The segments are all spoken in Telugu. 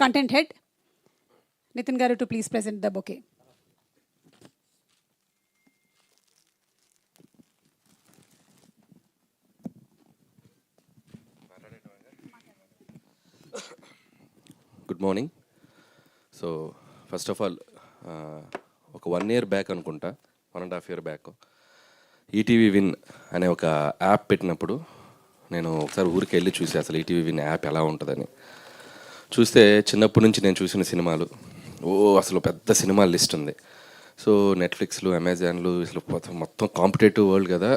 కంటెంట్ హెడ్ నితిన్ గారు to please present the bouquet. Good morning. So first of all ఒక 1 year బ్యాక్ అనుకుంటా, 1.5 year బ్యాక్ ఈటీవీ విన్ అనే ఒక యాప్ పెట్టినప్పుడు నేను ఒకసారి ఊరికి వెళ్ళి చూసి అసలు ఈటీవీ విన్ యాప్ ఎలా ఉంటుందని చూస్తే చిన్నప్పటి నుంచి నేను చూసిన సినిమాలు అసలు పెద్ద సినిమా లిస్ట్ ఉంది. సో నెట్ఫ్లిక్స్లు, అమెజాన్లు అసలు మొత్తం కాంపిటేటివ్ వరల్డ్ కదా.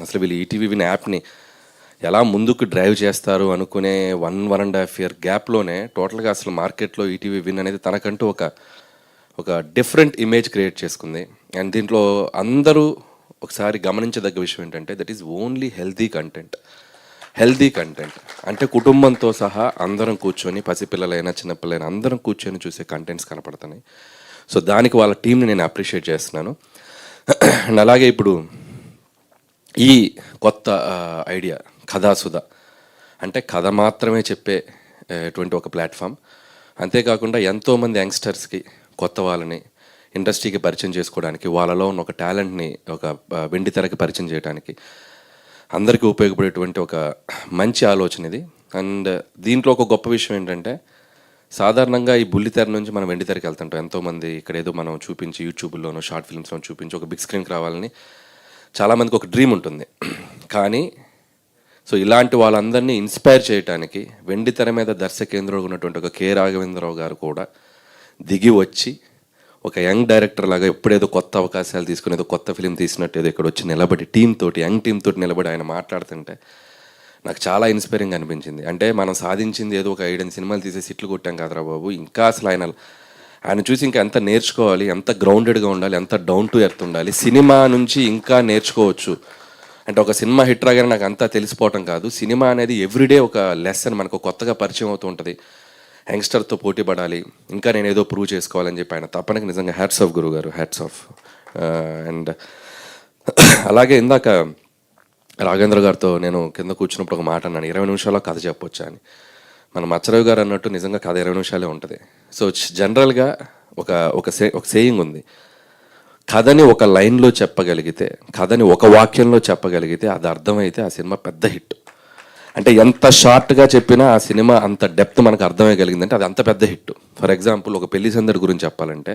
అసలు వీళ్ళు ఈటీవీ విన్ యాప్ని ఎలా ముందుకు డ్రైవ్ చేస్తారు అనుకునే 1.5 year గ్యాప్లోనే టోటల్గా అసలు మార్కెట్లో ఈటీవీ విన్ అనేది తనకంటూ ఒక డిఫరెంట్ ఇమేజ్ క్రియేట్ చేసుకుంది. అండ్ దీంట్లో అందరూ ఒకసారి గమనించదగ్గ విషయం ఏంటంటే that is only healthy content అంటే కుటుంబంతో సహా అందరం కూర్చొని, పసిపిల్లలైనా చిన్నపిల్లలైనా అందరం కూర్చొని చూసే కంటెంట్స్ కనపడుతున్నాయి. సో దానికి వాళ్ళ టీంని నేను అప్రిషియేట్ చేస్తున్నాను. అండ్ అలాగే ఇప్పుడు ఈ కొత్త ఐడియా కథాసుధ అంటే కథ మాత్రమే చెప్పేటువంటి ఒక ప్లాట్ఫామ్. అంతేకాకుండా ఎంతోమంది యంగ్స్టర్స్కి, కొత్త వాళ్ళని ఇండస్ట్రీకి పరిచయం చేసుకోవడానికి, వాళ్ళలో ఉన్న ఒక టాలెంట్ని ఒక వెండి తెరకి పరిచయం చేయడానికి అందరికీ ఉపయోగపడేటువంటి ఒక మంచి ఆలోచన ఇది. అండ్ దీంట్లో ఒక గొప్ప విషయం ఏంటంటే సాధారణంగా ఈ బుల్లితెర నుంచి మనం వెండి తెరకి వెళ్తుంటాం. ఎంతోమంది ఇక్కడ ఏదో మనం చూపించి యూట్యూబ్లోనో షార్ట్ ఫిల్మ్స్లో చూపించి ఒక బిగ్ స్క్రీన్కి రావాలని చాలామందికి ఒక డ్రీమ్ ఉంటుంది. కానీ సో ఇలాంటి వాళ్ళందరినీ ఇన్స్పైర్ చేయడానికి వెండి తెర మీద దర్శకేంద్రుడు ఉన్నటువంటి ఒక కె రాఘవేంద్రరావు గారు కూడా దిగి వచ్చి ఒక యంగ్ డైరెక్టర్ లాగా ఎప్పుడేదో కొత్త అవకాశాలు తీసుకుని ఏదో కొత్త ఫిలిం తీసినట్టు ఏదో ఇక్కడ వచ్చి నిలబడి యంగ్ టీమ్ తోటి నిలబడి ఆయన మాట్లాడుతుంటే నాకు చాలా ఇన్స్పైరింగ్ అనిపించింది. అంటే మనం సాధించింది ఏదో ఒక 5 సినిమాలు తీసే సిట్లు కొట్టాం కదరా బాబు, ఇంకా అసలు ఆయన చూసి ఇంకా ఎంత నేర్చుకోవాలి, ఎంత గ్రౌండెడ్గా ఉండాలి, ఎంత డౌన్ టు ఎర్త్ ఉండాలి, సినిమా నుంచి ఇంకా నేర్చుకోవచ్చు. అంటే ఒక సినిమా హిట్ రాగానే నాకు అంతా తెలిసిపోవటం కాదు, సినిమా అనేది ఎవ్రీడే ఒక లెసన్ మనకు కొత్తగా పరిచయం అవుతూ ఉంటుంది. యంగ్స్టర్తో పోటీ పడాలి, ఇంకా నేను ఏదో ప్రూవ్ చేసుకోవాలని చెప్పి ఆయన తప్పనకి నిజంగా హ్యాట్స్ ఆఫ్ గురువు గారు, హ్యాట్స్ ఆఫ్. అండ్ అలాగే ఇందాక రాఘవేంద్ర గారితో నేను కింద కూర్చున్నప్పుడు ఒక మాట అన్నాను, 20 నిమిషాల్లో కథ చెప్పొచ్చా అని. మన మచ్చరావు గారు అన్నట్టు నిజంగా కథ 20 నిమిషాలే ఉంటుంది. సో జనరల్గా ఒక సేయింగ్ ఉంది, కథని ఒక లైన్లో చెప్పగలిగితే, కథని ఒక వాక్యంలో చెప్పగలిగితే, అది అర్థమైతే ఆ సినిమా పెద్ద హిట్. అంటే ఎంత షార్ట్గా చెప్పినా ఆ సినిమా అంత డెప్త్ మనకు అర్థమయ్యగలిగిందంటే అది అంత పెద్ద హిట్. ఫర్ ఎగ్జాంపుల్ ఒక పెళ్లి సందడి గురించి చెప్పాలంటే,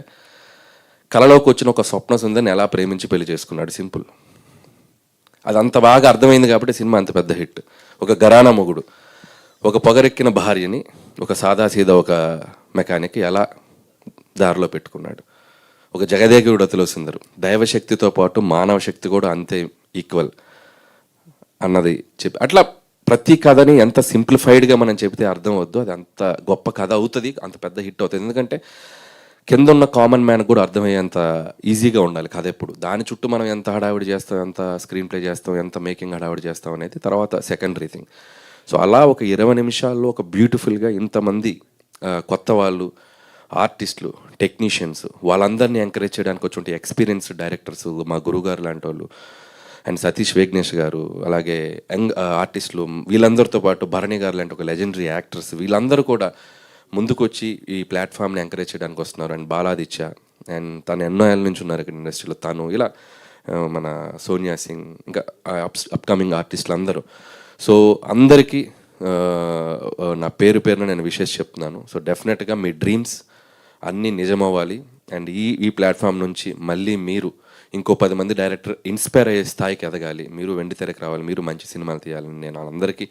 కళలోకి వచ్చిన ఒక స్వప్న సుందరిని ఎలా ప్రేమించి పెళ్లి చేసుకున్నాడు, సింపుల్. అది అంత బాగా అర్థమైంది కాబట్టి సినిమా అంత పెద్ద హిట్. ఒక ఘరానా మొగుడు ఒక పొగరెక్కిన భార్యని ఒక సాదాసీదా ఒక మెకానిక్ ఎలా దారిలో పెట్టుకున్నాడు. ఒక జగదేగుడు అతిలో సుందరు, దైవశక్తితో పాటు మానవ శక్తి కూడా అంతే ఈక్వల్ అన్నది చెప్పి, అట్లా ప్రతి కథని ఎంత సింప్లిఫైడ్గా మనం చెబితే అర్థం అవద్దు, అది అంత గొప్ప కథ అవుతుంది, అంత పెద్ద హిట్ అవుతుంది. ఎందుకంటే కింద ఉన్న కామన్ మ్యాన్ కూడా అర్థమయ్యేంత ఈజీగా ఉండాలి కథ. ఎప్పుడు దాని చుట్టూ మనం ఎంత హడావిడి చేస్తాం, ఎంత స్క్రీన్ ప్లే చేస్తాం, ఎంత మేకింగ్ హడావిడి చేస్తాం అనేది తర్వాత సెకండరీ థింగ్. సో అలా ఒక 20 నిమిషాల్లో ఒక బ్యూటిఫుల్గా ఇంతమంది కొత్త వాళ్ళు, ఆర్టిస్టులు, టెక్నీషియన్స్, వాళ్ళందరినీ ఎంకరేజ్ చేయడానికి వచ్చి ఎక్స్పీరియన్స్డ్ డైరెక్టర్స్, మా గురువుగారు లాంటి వాళ్ళు, అండ్ సతీష్ వేగ్నేష్ గారు, అలాగే యంగ్ ఆర్టిస్టులు, వీళ్ళందరితో పాటు భరణి గారు లాంటి ఒక లెజెండరీ యాక్టర్స్, వీళ్ళందరూ కూడా ముందుకొచ్చి ఈ ప్లాట్ఫామ్ని ఎంకరేజ్ చేయడానికి వస్తున్నారు. అండ్ బాలాదిత్య, అండ్ తను ఎన్నో ఏళ్ళ నుంచి ఉన్నారు ఇక్కడ ఇండస్ట్రీలో, తను ఇలా మన సోనియా సింగ్, ఇంకా అప్కమింగ్ ఆర్టిస్టులు అందరూ. సో అందరికీ నా పేరున నేను విషెస్ చెప్తున్నాను. సో డెఫినెట్గా మీ డ్రీమ్స్ అన్నీ నిజమవ్వాలి. అండ్ ఈ ప్లాట్ఫామ్ నుంచి మళ్ళీ మీరు ఇంకో 10 మంది డైరెక్టర్ ఇన్స్పైర్ అయ్యే స్థాయికి ఎదగాలి, మీరు వెండి తెరకు రావాలి, మీరు మంచి సినిమాలు తీయాలని నేను వాళ్ళందరికీ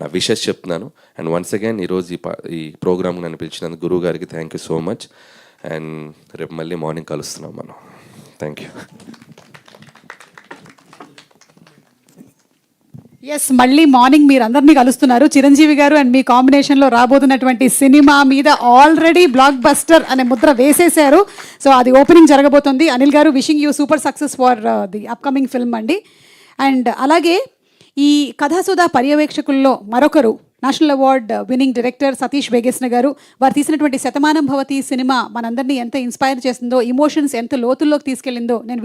నా విషెస్ చెప్తున్నాను. అండ్ వన్స్ అగైన్ ఈరోజు ఈ ప్రోగ్రామ్ నన్ను పిలిచినందుకు గురువు గారికి thank you so much. And రేపు మళ్ళీ మార్నింగ్ కలుస్తున్నాం మనం. Thank you. ఎస్, మళ్ళీ మార్నింగ్ మీరు అందరినీ కలుస్తున్నారు. చిరంజీవి గారు అండ్ మీ కాంబినేషన్లో రాబోతున్నటువంటి సినిమా మీద ఆల్రెడీ బ్లాక్ బస్టర్ అనే ముద్ర వేసేశారు. సో అది ఓపెనింగ్ జరగబోతుంది. అనిల్ గారు, wishing you super success for the upcoming film అండి. అండ్ అలాగే ఈ కథాసుధా పర్యవేక్షకుల్లో మరొకరు national award winning director Satish Vegesna గారు. వారు తీసినటువంటి శతమానం భవతి సినిమా మనందరినీ ఎంత ఇన్స్పైర్ చేస్తుందో, ఇమోషన్స్ ఎంత లోతుల్లోకి తీసుకెళ్ళిందో నేను